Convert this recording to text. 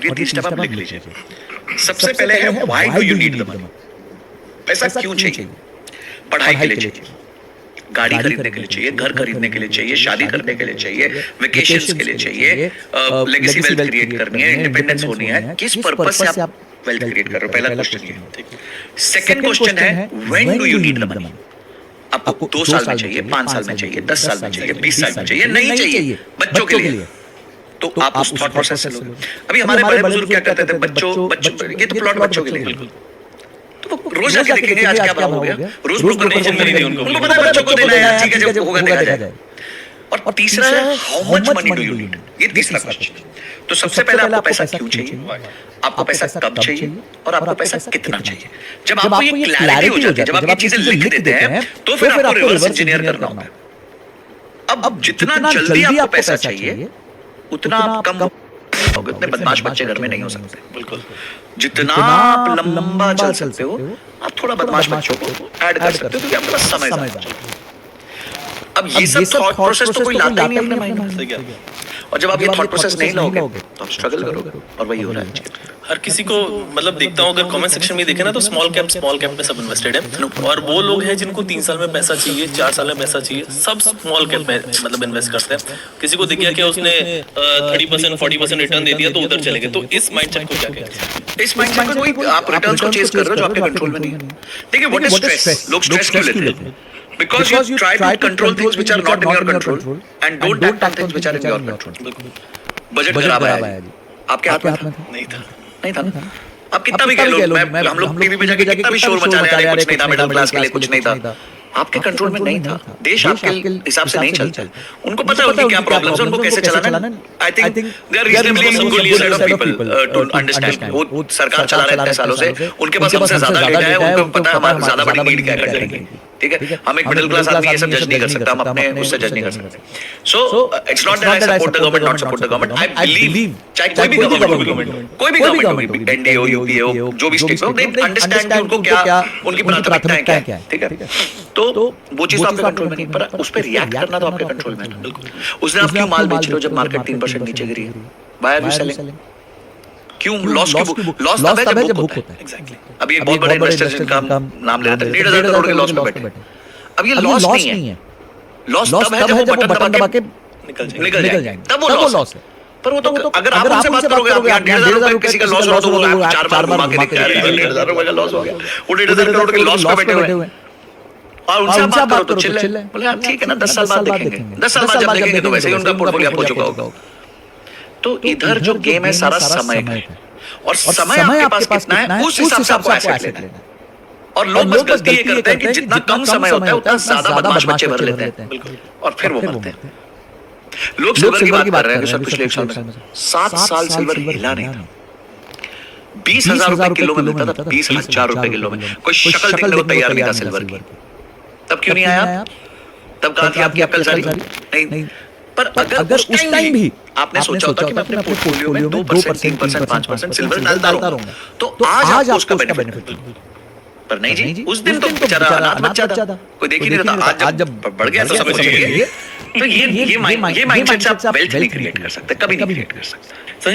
और ये 3 स्टेप आप लिख लीजिए। सबसे पहले है why do you need the money? पैसा क्यों चाहिए? पढ़ाई के लिए चाहिए, गाड़ी खरीदने के लिए चाहिए, घर खरीदने के लिए चाहिए, शादी करने के लिए चाहिए, वेकेशंस के लिए चाहिए, लेगेसी वेल्थ क्रिएट करनी है, इंडिपेंडेंस होनी है। किस पर्पस से आप वेल्थ क्रिएट कर रहे हो? पहला क्वेश्चन ये। सेकंड क्वेश्चन है when do you need the money? आपको 2 साल में चाहिए, 5 साल में चाहिए, 10 साल में चाहिए, 20 साल में चाहिए, नहीं चाहिए बच्चों के लिए, तो आप उस थॉट प्रोसेस से लोगे। अभी हमारे बड़े बुजुर्ग क्या कहते थे, बच्चों ये तो प्लॉट बच्चों के लिए, तो वो रोज जाके देखेंगे आज क्या भाव हो गया, रोज ब्रोकर टेंशन नहीं दी उनको पता है बच्चों को देना है, ठीक है जब होगा देखा जाए। और तीसरा है how much money do you need? ये तीसरा क्वेश्चन। तो सबसे पहले आपको पैसा क्यों चाहिए, आपको पैसा कब चाहिए, और आपको पैसा कितना चाहिए। जब आपको ये क्लैरिटी हो जाती है, जब आप ये चीजें लिख देते हैं, तो फिर आपको रिवर्स इंजीनियर करना होता है। अब जितना जल्दी आपको पैसा चाहिए उतना आप कम होगे, उतने बदमाश बच्चे घर में नहीं हो सकते। बिल्कुल, जितना आप लंबा चल सकते हो आप थोड़ा बदमाश बच्चों को ऐड कर सकते हो, क्योंकि आपके पास समय है। अब ये सब थॉट प्रोसेस तो कोई लाता ही नहीं अपने माइंड में, और जब आप ये थॉट प्रोसेस नहीं लाओगे तो आप स्ट्रगल करोगे, और वही हो रहा है। हर किसी को मतलब देखता हूँ, अगर कमेंट सेक्शन में देखे ना तो स्मॉल कैप में सब इन्वेस्टेड है, और वो लोग हैं जिनको 3 साल में पैसा चाहिए, 4 साल में पैसा चाहिए, सब स्मॉल कैप में मतलब इन्वेस्ट करते हैं। किसी को दिख गया कि उसने 30% 40% रिटर्न दे दिया तो उधर चले गए। तो इस माइंडसेट को क्या कहते हैं? इस माइंडसेट को कोई आप रिटर्न्स को चेस कर रहे हो जो आपके कंट्रोल में नहीं है। देखिए व्हाट इज स्ट्रेस? लोग स्ट्रेस क्यों लेते हैं? Because you try to control things which are not in your control and don't act on things which are in your control. Budget खराब है जी, आपके हाथ में था? नहीं था ना। आप कितना भी कह लो, हम लोग टीवी पे जाके कितना भी शोर मचा रहे हैं, कुछ नहीं था, मिडिल क्लास के लिए कुछ नहीं था, आपके कंट्रोल में नहीं था। देश आपके हिसाब से नहीं चलता। उनको पता है उनकी क्या प्रॉब्लम्स है, उनको कैसे चलाना है। I think they are reasonably good set of people to understand. वो सरकार चला रहे हैं इतने सालों से, उनके पास हमसे ज्यादा डेटा है, उनको पता है हमारी ज्यादा बड़ी नीड क्या है। ठीक है, हम एक मिडिल क्लास आदमी ये सब जज नहीं कर सकता, हम अपने उससे जज नहीं कर सकते। So it's not that I support the government, not support the government. I believe चाहे कोई भी गवर्नमेंट हो, एनडीए हो, यूपीए हो, जो भी स्टेट हो, दे अंडरस्टैंड कि उनको क्या, उनकी प्राथमिकताएं क्या है। ठीक है, तो वो चीज आपके कंट्रोल में नहीं, पर उस पर रिएक्ट करना तो आपके कंट्रोल में है। बिल्कुल, उस दिन आप क्यों माल बेच रहे हो जब मार्केट 3% नीचे गिरी है? Why are you selling? क्यों लॉस तब है जब बुक होता है। एग्जैक्टली। अब ये बहुत बड़े इन्वेस्टर्स जिनका नाम ले रहे थे 1,500 करोड़ के लॉस में बैठे। अब ये लॉस नहीं है, लॉस तब है जब वो बटन दबा के निकल जाएंगे, तब वो लॉस है। पर वो तो अगर आप उनसे बात करोगे, आप 1,500 किसी का लॉस हो तो वो 4 बार घुमा के दिखा रहे हैं 1,500 रुपए का लॉस हो गया, वो 1,500 करोड़ के लॉस में बैठे हुए हैं, और उनसे बात करो तो चिल्ले। बोले आप ठीक है ना, 10 साल बाद देखेंगे, 10 साल बाद जब देखेंगे तो वैसे ही उनका पोर्टफोलियो हो चुका होगा। तो इधर जो गेम है सारा समय का है, और समय आपके पास कितना है उस हिसाब से आपको एसेट लेना है। और लोग बस गलती ये करते हैं कि जितना कम समय होता है उतना ज्यादा बदमाश बच्चे भर लेते हैं। बिल्कुल, और फिर वो मरते हैं। लोग सिल्वर की बात कर रहे हैं सर, पिछले 1 साल में 7 साल सिल्वर हिला नहीं था। 20,000 रुपए किलो में मिलता था, 20,000 रुपए किलो में, कोई शक्ल देखने को तैयार नहीं था सिल्वर की। तब क्यों नहीं आया? तब कहा थी आपकी अक्ल सारी नहीं। पर अगर उस टाइम भी आपने सोचा होता कि मैं अपने पोर्टफोलियो में 2%, 3%, 5% सिल्वर डालता रहूंगा, तो आज आपको उसका बेनिफिट। पर नहीं जी, उस दिन तो बेचारा अनाथ बच्चा था, कोई देख ही नहीं रहा था। आज जब बढ़ गया तो समझ गए। तो ये माइंडसेट से आप वेल्थ नहीं क्रिएट कर सकते, कभी नहीं क्रिएट कर सकते।